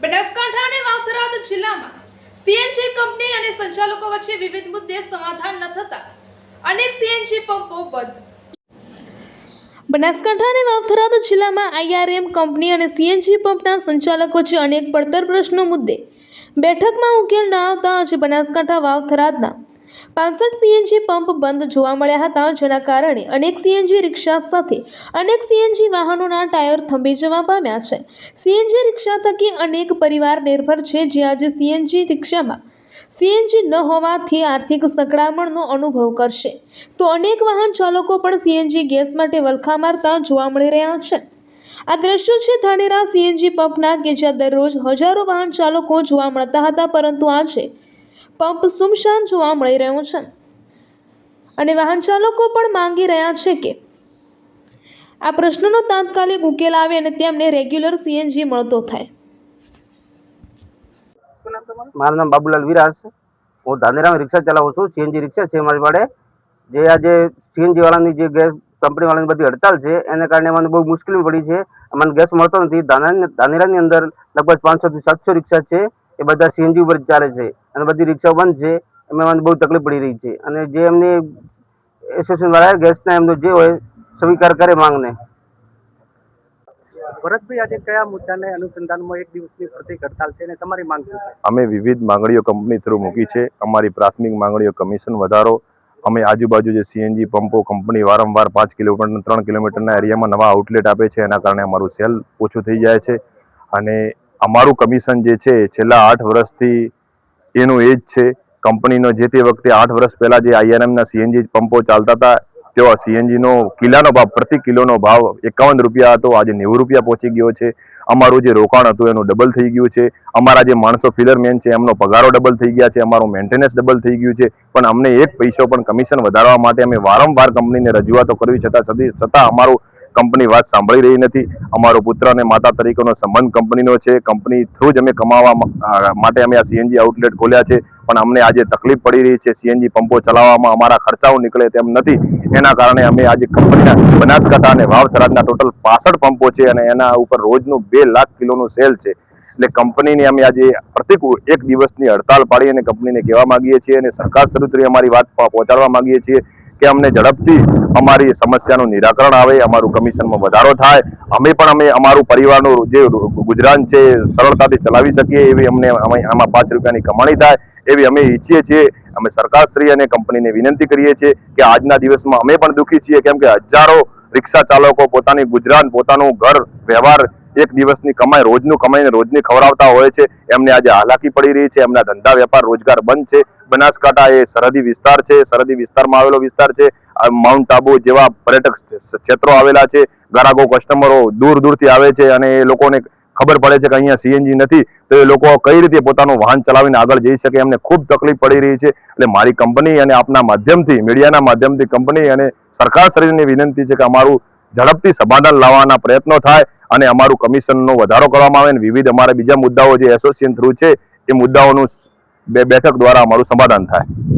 બનાસકાંઠા અને વાવથરાદ જિલ્લામાં CNG company અને સંચાલકો વચ્ચે વિવિધ મુદ્દે સમાધાન ન થતા અનેક સીએનજી પંપો બંધ। બનાસકાંઠા અને વાવથરાદ જિલ્લામાં આઈઆરએમ કંપની અને સીએનજી પંપના સંચાલકો વચ્ચે અનેક પડતર પ્રશ્નો મુદ્દે બેઠકમાં ઉકેલ ન આવતા આજે બનાસકાંઠા વાવથરાદના 65 સીએનજી પંપ બંધ જોવા મળ્યા હતા, જેના કારણે અનેક સીએનજી રિક્ષા સાથે અનેક સીએનજી વાહનોના ટાયર થંભી જવા પામ્યા છે। સીએનજી રિક્ષા થકી અનેક પરિવાર નિર્ભર છે, જે આજે સીએનજી રિક્ષામાં સીએનજી ન હોવાથી આર્થિક સંકળામણનો અનુભવ કરશે, તો અનેક વાહન ચાલકો પણ સીએનજી ગેસ માટે વલખા મારતા જોવા મળી રહ્યા છે। આ દ્રશ્યો છે ધાનેરા સીએનજી પંપના, કે જ્યાં દરરોજ હજારો વાહન ચાલકો જોવા મળતા હતા, પરંતુ આજે પંપ સુમસાન જોવા મળી રહ્યું છે અને વાહન ચાલકો પણ માંગી રહ્યા છે કે આ પ્રશ્નનો તાત્કાલિક ઉકેલ આવે અને તેમને રેગ્યુલર સીએનજી મળતો થાય। મારું નામ બાબુલાલ વિરાજ, હું ધાનેરામાં રિક્ષા ચલાવું છું। સીએનજી રિક્ષા છે મારી પાસે। જે આજે સીએનજી વાળાની જે ગેસ કંપની વાળાની બધી હડતાલ છે, એને કારણે મને બહુ મુશ્કેલી પડી છે। અમને ગેસ મળતો નથી। ધાનેરાની અંદર લગભગ 500 થી 700 રિક્ષા છે, એ બધા સીએનજી ઉપર ચાલે છે અને બધી રિક્ષાઓ બંધ છે। એમાં મને બહુ તકલીફ પડી રહી છે અને જે એમની એસોસિએશન વાળા ગેસના એમનો જે હોય સ્વીકાર કરે માંગને। ભરતભાઈ, આજે કયા મુદ્દાને અનુસંધાનમાં એક દિવસની પ્રતિક હડતાલ છે અને તમારી માંગ શું છે? અમે વિવિધ માંગણીઓ કંપની થ્રુ મૂકી છે। અમારી પ્રાથમિક માંગણીઓ કમિશન વધારો, અમે આજુબાજુ જે સીએનજી પંપો કંપની વારંવાર 5 કિલોમીટર 3 કિલોમીટરના એરિયામાં નવા આઉટલેટ આપે છે, એના કારણે અમારું સેલ ઓછું થઈ જાય છે અને અમારું કમિશન જે છે છેલ્લા 8 વર્ષથી એનું એ જ છે। કંપનીનો જે તે વખતે 8 વર્ષ પહેલાં જે આઈઆરએમના સીએનજી પંપો ચાલતા હતા, તેઓ સીએનજીનો કિલ્લાનો ભાવ પ્રતિ કિલોનો ભાવ 51 રૂપિયા હતો, આજે 90 રૂપિયા પહોંચી ગયો છે। અમારું જે રોકાણ હતું એનું ડબલ થઈ ગયું છે। અમારા જે માણસો ફિલરમેન છે એમનો પગારો ડબલ થઈ ગયા છે, અમારું મેન્ટેનન્સ ડબલ થઈ ગયું છે, પણ અમને એક પૈસો પણ કમિશન વધારવા માટે અમે વારંવાર કંપનીને રજૂઆતો કરવી છતાં અમારું કંપની વાત સાંભળી રહી નથી। અમારો પુત્ર અને માતા તરીકેનો સંબંધ કંપનીનો છે। કંપની થ્રુ જ અમે કમાવા માટે અમે આ સીએનજી આઉટલેટ ખોલ્યા છે, પણ અમને આજે તકલીફ પડી રહી છે। સીએનજી પંપો ચલાવવામાં અમારા ખર્ચાઓ નીકળે તેમ નથી, એના કારણે અમે આજે કંપનીના બનાસકાંઠા અને વાવથરાદના ટોટલ 65 પંપો છે અને એના ઉપર રોજનું 2 લાખ કિલોનું સેલ છે। એટલે કંપનીને અમે આજે એક દિવસની હડતાલ પાડી અને કંપનીને કહેવા માંગીએ છીએ અને સરકાર સુધી અમારી વાત પહોંચાડવા માંગીએ છીએ કે અમને ઝડપથી અમારી સમસ્યાનું નિરાકરણ આવે, અમારું કમિશનમાં વધારો થાય, અમે અમારું પરિવારનું જે ગુજરાન છે સરળતાથી ચલાવી શકીએ એવી અમને આમાં 5 રૂપિયાની કમાણી થાય એવી અમે ઈચ્છીએ છીએ। અમે સરકારશ્રી અને કંપનીને વિનંતી કરીએ છીએ કે આજના દિવસમાં અમે પણ દુઃખી છીએ, કેમ કે હજારો રિક્ષા ચાલકો પોતાની ગુજરાન, પોતાનું ઘર વ્યવહાર, એક દિવસની કમાઈ રોજનું કમાઈને રોજની ખવડાવતા હોય છે, એમને આજે હાલાકી પડી રહી છે। એમના ધંધા વેપાર રોજગાર બંધ છે। બનાસકાંઠા એ સરહદી વિસ્તાર છે, સરહદી વિસ્તારમાં આવેલો વિસ્તાર છે। માઉન્ટ આબુ જેવા પર્યટક ક્ષેત્રો આવેલા છે, ગ્રાહકો કસ્ટમરો દૂર દૂરથી આવે છે અને એ લોકોને ખબર પડે છે કે અહીંયા સીએનજી નથી, તો એ લોકો કઈ રીતે પોતાનું વાહન ચલાવીને આગળ જઈ શકે, એમને ખૂબ તકલીફ પડી રહી છે। એટલે મારી કંપની અને આપના માધ્યમથી, મીડિયાના માધ્યમથી કંપની અને સરકારશ્રીને વિનંતી છે કે અમારું ઝડપથી સમાધાન લાવવાના પ્રયત્નો થાય અને અમારું કમિશનનો વધારો કરવામાં આવે અને વિવિધ અમારા બીજા મુદ્દાઓ જે એસોસિએશન થ્રુ છે એ મુદ્દાઓનું બેઠક દ્વારા અમારું સમાધાન થાય।